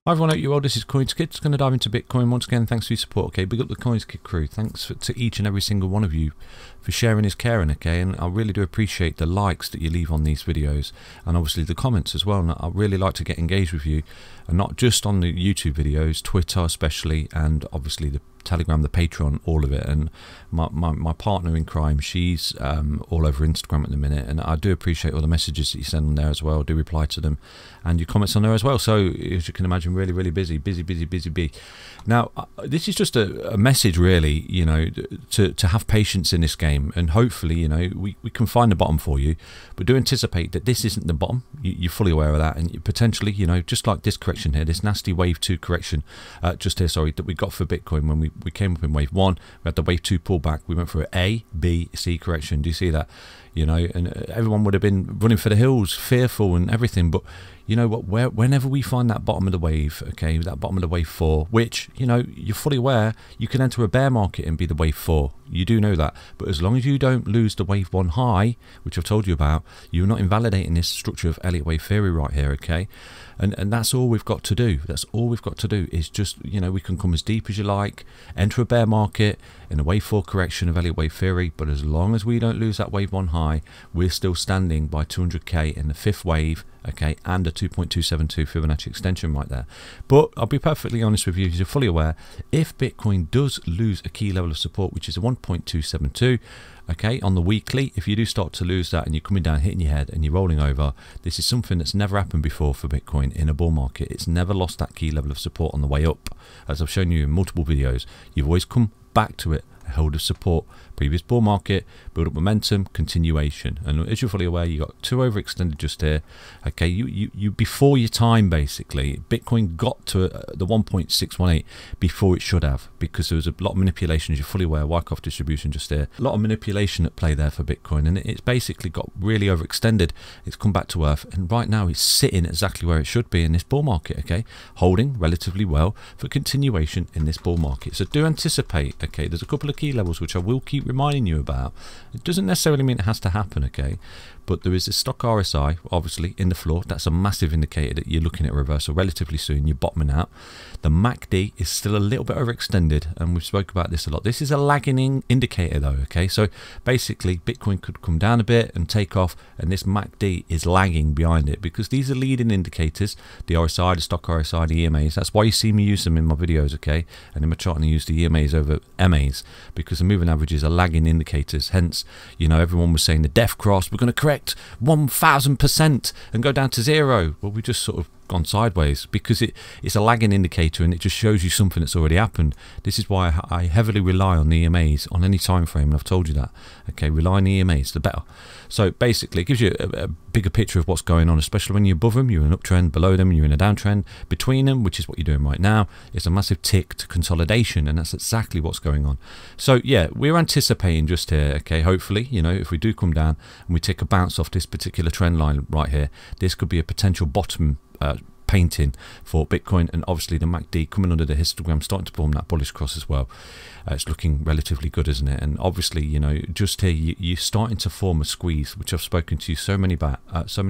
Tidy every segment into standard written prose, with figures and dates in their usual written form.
Hi everyone, hope you're well. This is CoinsKid. Just going to dive into Bitcoin once again. Thanks for your support. Okay, big up the CoinsKid crew. Thanks to each and every single one of you for sharing is caring. Okay, and I really do appreciate the likes that you leave on these videos, and obviously the comments as well. And I really like to get engaged with you, and not just on the YouTube videos, Twitter especially, and obviously the Telegram, the Patreon, all of it. And my partner in crime, she's all over Instagram at the minute, and I do appreciate all the messages that you send on there as well. I do reply to them, and your comments on there as well. So as you can imagine, really busy. Now this is just a message, really, you know, to have patience in this game, and hopefully, you know, we can find the bottom for you. But do anticipate that this isn't the bottom. You're fully aware of that, and you potentially, you know, just like this correction here, this nasty wave 2 correction just here, sorry, that we got for Bitcoin when we came up in wave 1. We had the wave 2 pullback. We went for an A, B, C correction. Do you see that? You know, and everyone would have been running for the hills, fearful and everything. But you know what, whenever we find that bottom of the wave, okay, that bottom of the wave 4, which, you know, you're fully aware, you can enter a bear market and be the wave 4. You do know that. But as long as you don't lose the wave 1 high, which I've told you about, you're not invalidating this structure of Elliott wave theory right here, okay? And that's all we've got to do. That's all we've got to do is just, you know, we can come as deep as you like, enter a bear market in a wave 4 correction of Elliott wave theory, but as long as we don't lose that wave 1 high, we're still standing by 200k in the 5th wave, okay, and a 2.272 Fibonacci extension right there. But I'll be perfectly honest with you, as you're fully aware, if Bitcoin does lose a key level of support, which is a 1.272, okay, on the weekly, if you do start to lose that and you're coming down, hitting your head and you're rolling over, this is something that's never happened before for Bitcoin in a bull market. It's never lost that key level of support on the way up. As I've shown you in multiple videos, you've always come back to it, held of support, previous bull market, build up momentum, continuation. And as you're fully aware, you got 2 overextended just here. Okay, you before your time, basically. Bitcoin got to the 1.618 before it should have, because there was a lot of manipulation, as you're fully aware. Wyckoff distribution just here, a lot of manipulation at play there for Bitcoin, and it's basically got really overextended. It's come back to earth, and right now it's sitting exactly where it should be in this bull market, okay, holding relatively well for continuation in this bull market. So do anticipate, okay, there's a couple of key levels which I will keep reminding you about. It doesn't necessarily mean it has to happen, okay, but there is a stock RSI obviously in the floor. That's a massive indicator that you're looking at a reversal relatively soon. You're bottoming out. The MACD is still a little bit overextended, and we've spoke about this a lot. This is a lagging indicator though, okay, so basically Bitcoin could come down a bit and take off, and this MACD is lagging behind it, because these are leading indicators, the RSI, the stock RSI, the EMAs. That's why you see me use them in my videos, okay, and in my chart I use the EMAs over MAs, because the moving averages are lagging indicators. Hence, you know, everyone was saying the death cross, we're going to correct 1000% and go down to 0. Well, we just sort of gone sideways, because it's a lagging indicator, and it just shows you something that's already happened. This is why I heavily rely on the EMAs on any time frame, and I've told you that, okay, rely on the EMAs, the better. So basically it gives you a bigger picture of what's going on, especially when you're above them, you're in an uptrend, below them you're in a downtrend, between them, which is what you're doing right now, it's a massive tick to consolidation, and that's exactly what's going on. So yeah, we're anticipating just here, okay, hopefully, you know, if we do come down and we take a bounce off this particular trend line right here, this could be a potential bottom painting for Bitcoin, and obviously the MACD coming under the histogram starting to form that bullish cross as well. It's looking relatively good, isn't it? And obviously, you know, just here you're starting to form a squeeze, which I've spoken to you so many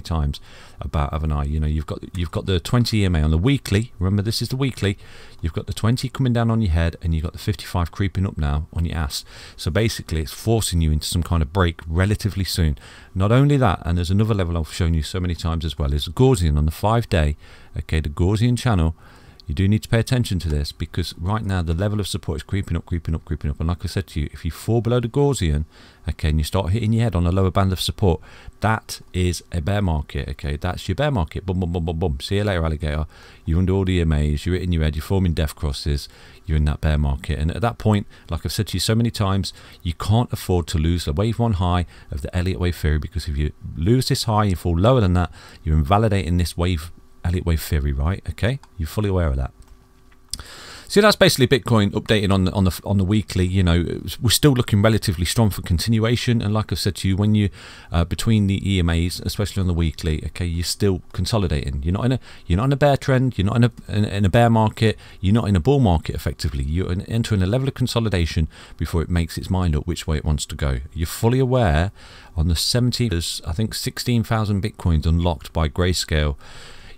times about, haven't I? You know, you've got the 20 EMA on the weekly. Remember, this is the weekly. You've got the 20 coming down on your head, and you've got the 55 creeping up now on your ass. So basically it's forcing you into some kind of break relatively soon. Not only that, and there's another level I've shown you so many times as well, is Gaussian on the 5-day, okay, the Gaussian channel. You do need to pay attention to this, because right now the level of support is creeping up, and like I said to you, if you fall below the Gaussian, okay, and you start hitting your head on a lower band of support, that is a bear market, okay, that's your bear market. Boom, boom, boom, boom, boom. See you later, alligator. You're under all the EMAs, you're hitting your head, you're forming death crosses, you're in that bear market. And at that point, like I've said to you so many times, you can't afford to lose the wave 1 high of the Elliott wave theory, because if you lose this high and you fall lower than that, you're invalidating this Elliott wave theory, right? Okay, you're fully aware of that. So that's basically Bitcoin updated on the weekly. You know, we're still looking relatively strong for continuation, and like I've said to you, when you between the EMAs, especially on the weekly, okay, you're still consolidating. You're not in a bear trend. You're not in a bear market. You're not in a bull market. Effectively, you're entering a level of consolidation before it makes its mind up which way it wants to go. You're fully aware. On the 17th, I think 16,000 Bitcoins unlocked by Grayscale.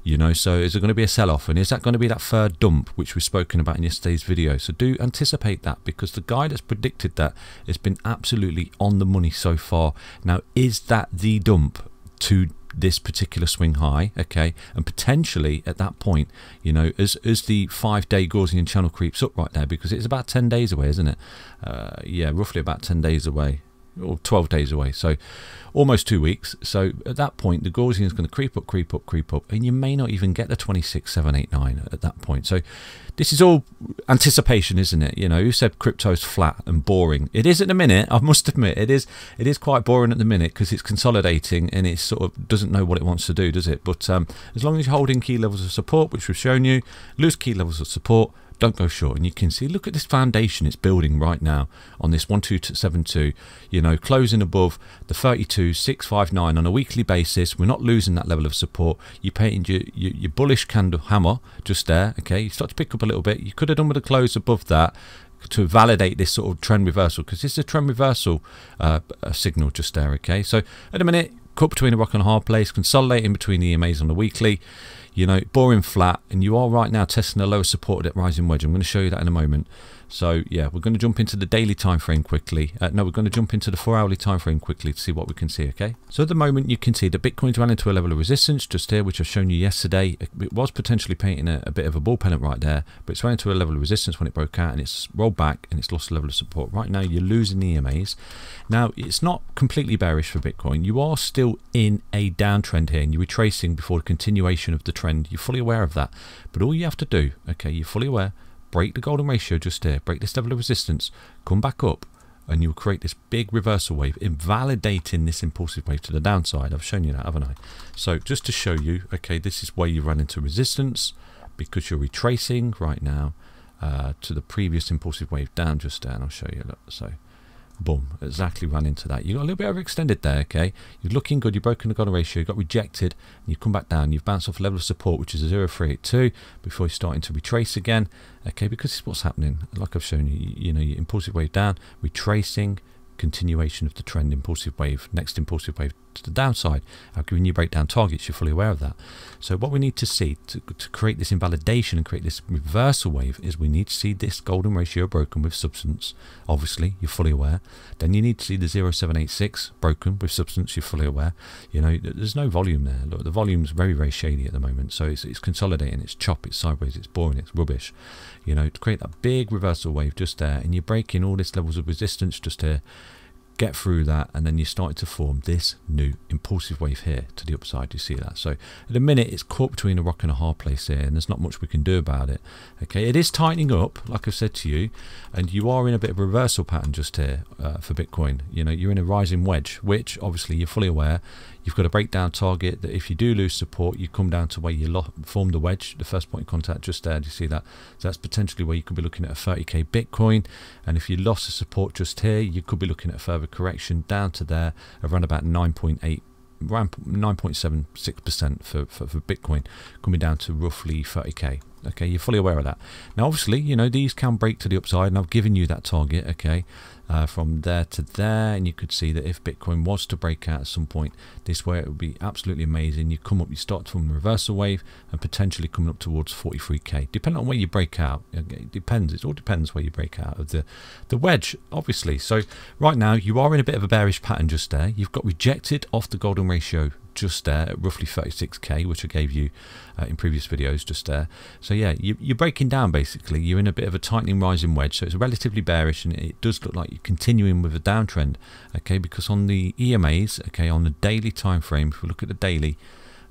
You know, so is there going to be a sell-off, and is that going to be that third dump which we've spoken about in yesterday's video? So do anticipate that, because the guy that's predicted that has been absolutely on the money so far. Now, is that the dump to this particular swing high? Okay, and potentially at that point, you know, as the 5-day Gaussian channel creeps up right there, because it's about 10 days away, isn't it? Yeah, roughly about 10 days away, or 12 days away, so almost 2 weeks. So at that point, the Gaussian is going to creep up, and you may not even get the 26,789 at that point. So this is all anticipation, isn't it? You know, you said crypto's flat and boring. It is at the minute. I must admit, it is quite boring at the minute, because it's consolidating and it sort of doesn't know what it wants to do, does it? But as long as you're holding key levels of support, which we've shown you, lose key levels of support, don't go short. And you can see, look at this foundation it's building right now on this 1272, you know, closing above the 32,659 on a weekly basis. We're not losing that level of support. You painted your bullish candle hammer just there. Okay, you start to pick up a little bit. You could have done with a close above that to validate this sort of trend reversal, because this is a trend reversal signal just there. Okay, so at the minute, caught between a rock and a hard place, consolidating between the EMAs on the weekly, you know, boring flat, and you are right now testing the lower support at rising wedge. I'm going to show you that in a moment. So yeah, we're going to jump into the daily time frame quickly. No, we're going to jump into the 4-hourly time frame quickly to see what we can see. Okay, so at the moment you can see that Bitcoin's ran into a level of resistance just here, which I've shown you yesterday. It was potentially painting a bit of a bull pennant right there, but it's ran into a level of resistance when it broke out, and it's rolled back and it's lost a level of support. Right now you're losing the EMAs. Now it's not completely bearish for Bitcoin. You are still in a downtrend here, and you're retracing before the continuation of the trend. You're fully aware of that, but all you have to do, okay, you're fully aware, break the golden ratio just here, break this level of resistance, come back up, and you'll create this big reversal wave, invalidating this impulsive wave to the downside. I've shown you that, haven't I? So just to show you, okay, this is where you run into resistance, because you're retracing right now to the previous impulsive wave down just there, and I'll show you. Look, so boom, exactly ran into that. You got a little bit overextended there. Okay, you're looking good, you've broken the golden ratio, you got rejected, and you come back down, you've bounced off a level of support which is a 0.382 before you're starting to retrace again. Okay, because this is what's happening, like I've shown you. You know, your impulsive wave down, retracing, continuation of the trend, impulsive wave, next impulsive wave to the downside. I've given you breakdown targets, you're fully aware of that. So what we need to see to create this invalidation and create this reversal wave is we need to see this golden ratio broken with substance. Obviously, you're fully aware. Then you need to see the 0.786 broken with substance, you're fully aware. You know, there's no volume there. Look, the volume's very, very shady at the moment. So it's consolidating, it's chop, it's sideways, it's boring, it's rubbish. You know, to create that big reversal wave just there, and you're breaking all these levels of resistance just here, get through that, and then you start to form this new impulsive wave here to the upside. You see that? So at the minute it's caught between a rock and a hard place here, and there's not much we can do about it. Okay, it is tightening up, like I've said to you, and you are in a bit of a reversal pattern just here for Bitcoin. You know, you're in a rising wedge, which obviously you're fully aware. You've got a breakdown target that if you do lose support, you come down to where you formed the wedge, the first point of contact just there. Do you see that? So that's potentially where you could be looking at a 30k Bitcoin. And if you lost the support just here, you could be looking at a further correction down to there, around about 9.8, around 9.76% for Bitcoin, coming down to roughly 30k. Okay, you're fully aware of that. Now, obviously, you know, these can break to the upside, and I've given you that target, okay, from there to there, and you could see that if Bitcoin was to break out at some point, this way it would be absolutely amazing. You come up, you start from the reversal wave, and potentially coming up towards 43k, depending on where you break out. It depends. It all depends where you break out of the wedge, obviously. So right now, you are in a bit of a bearish pattern just there. You've got rejected off the golden ratio just there at roughly 36k, which I gave you in previous videos just there. So yeah, you're breaking down basically. You're in a bit of a tightening rising wedge, so it's relatively bearish, and it does look like you're continuing with a downtrend. Okay, because on the EMAs, okay, on the daily time frame, if we look at the daily,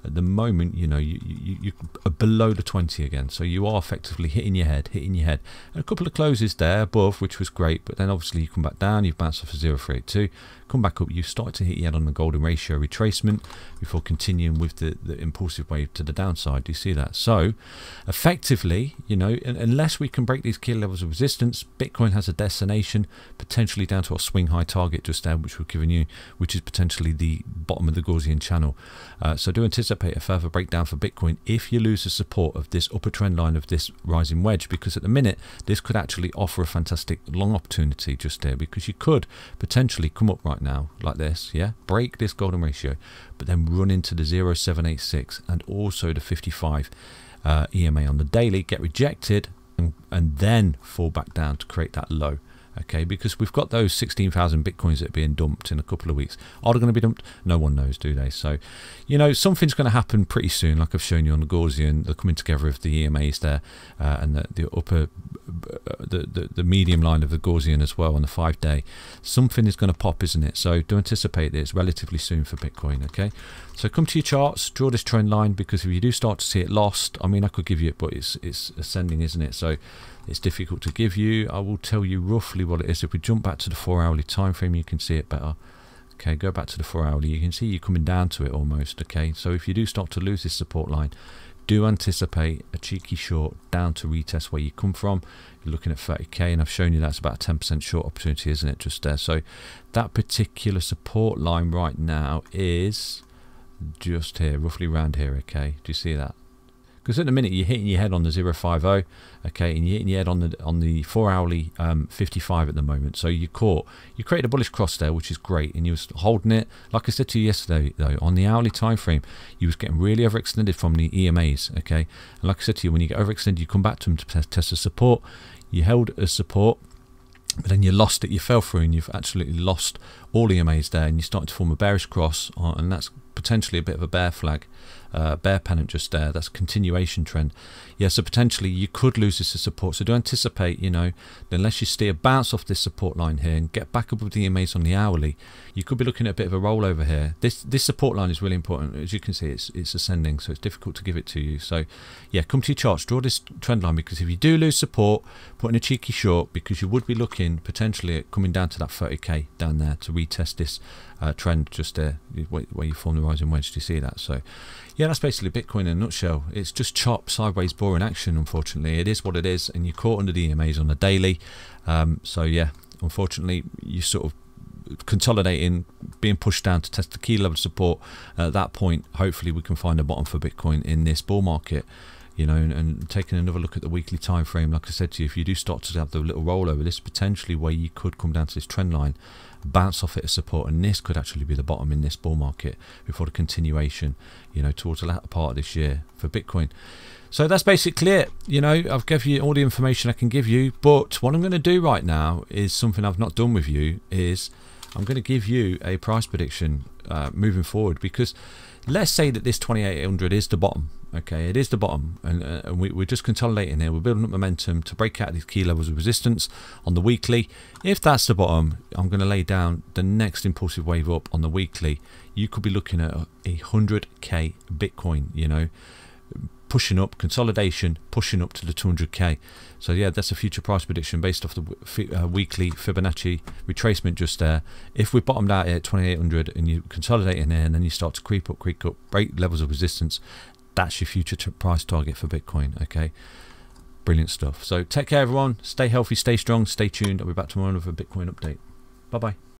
at the moment, you know, you are below the 20 again, so you are effectively hitting your head, and a couple of closes there above, which was great, but then obviously you come back down, you've bounced off a 0.382, come back up, you start to hit your head on the golden ratio retracement before continuing with the impulsive wave to the downside. Do you see that? So effectively, you know, unless we can break these key levels of resistance, Bitcoin has a destination potentially down to our swing high target just there, which we've given you, which is potentially the bottom of the Gaussian channel. So do anticipate anticipate a further breakdown for Bitcoin if you lose the support of this upper trend line of this rising wedge, because at the minute this could actually offer a fantastic long opportunity just there, because you could potentially come up right now like this, yeah, break this golden ratio, but then run into the 0.786 and also the 55 EMA on the daily, get rejected, and then fall back down to create that low. Okay, because we've got those 16,000 Bitcoins that are being dumped in a couple of weeks. Are they going to be dumped? No one knows, do they? So, you know, something's going to happen pretty soon, like I've shown you on the Gaussian, the coming together of the EMAs there, and the upper, the medium line of the Gaussian as well on the 5-day. Something is going to pop, isn't it? So do anticipate this relatively soon for Bitcoin, okay? So come to your charts, draw this trend line, because if you do start to see it lost, I mean, I could give you it, but it's ascending, isn't it? So it's difficult to give you. I will tell you roughly what it is. If we jump back to the 4-hourly time frame, you can see it better. Okay, go back to the 4-hourly. You can see you're coming down to it almost. Okay, so if you do start to lose this support line, do anticipate a cheeky short down to retest where you come from. You're looking at 30k, and I've shown you that's about a 10% short opportunity, isn't it? Just there. So that particular support line right now is just here, roughly around here. Okay, do you see that? Because at the minute you're hitting your head on the 0.50, okay, and you're hitting your head on the 4-hourly 55 at the moment. So you caught, you created a bullish cross there, which is great, and you was holding it. Like I said to you yesterday, though, on the hourly time frame, you was getting really overextended from the EMAs, okay. And like I said to you, when you get overextended, you come back to them to test the support. You held a support, but then you lost it, you fell through, and you've absolutely lost all EMAs there, and you started to form a bearish cross, and that's potentially a bit of a bear flag, bear pennant just there. That's a continuation trend. Yeah, so potentially you could lose this as support. So do anticipate, you know, that unless you steer bounce off this support line here and get back above the EMAs on the hourly, you could be looking at a bit of a rollover here. This support line is really important. As you can see, it's ascending, so it's difficult to give it to you. So yeah, come to your charts, draw this trend line, because if you do lose support, put in a cheeky short, because you would be looking potentially at coming down to that 30k down there to retest this trend just there where you form the rising wedge. Do you see that? So yeah, that's basically Bitcoin in a nutshell. It's just chop, sideways, boring action. Unfortunately, it is what it is, and you're caught under the EMAs on the daily. So yeah, unfortunately, you sort of consolidating, being pushed down to test the key level of support. At that point, hopefully we can find a bottom for Bitcoin in this bull market, you know, and taking another look at the weekly time frame. Like I said to you, if you do start to have the little rollover, this is potentially where you could come down to this trend line, bounce off it as support, and this could actually be the bottom in this bull market before the continuation, you know, towards the latter part of this year for Bitcoin. So that's basically it. You know, I've given you all the information I can give you, but what I'm going to do right now is something I've not done with you, is I'm going to give you a price prediction moving forward, because let's say that this 2800 is the bottom. Okay, it is the bottom, and we're just consolidating here. We're building up momentum to break out these key levels of resistance on the weekly. If that's the bottom, I'm going to lay down the next impulsive wave up on the weekly. You could be looking at 100k Bitcoin, you know, pushing up, consolidation, pushing up to the 200k. So yeah, that's a future price prediction based off the weekly Fibonacci retracement just there. If we bottomed out here at 2800 and you consolidate in here, and then you start to creep up, break levels of resistance, that's your future price target for Bitcoin. Okay, brilliant stuff. So take care everyone, stay healthy, stay strong, stay tuned. I'll be back tomorrow with a Bitcoin update. Bye bye.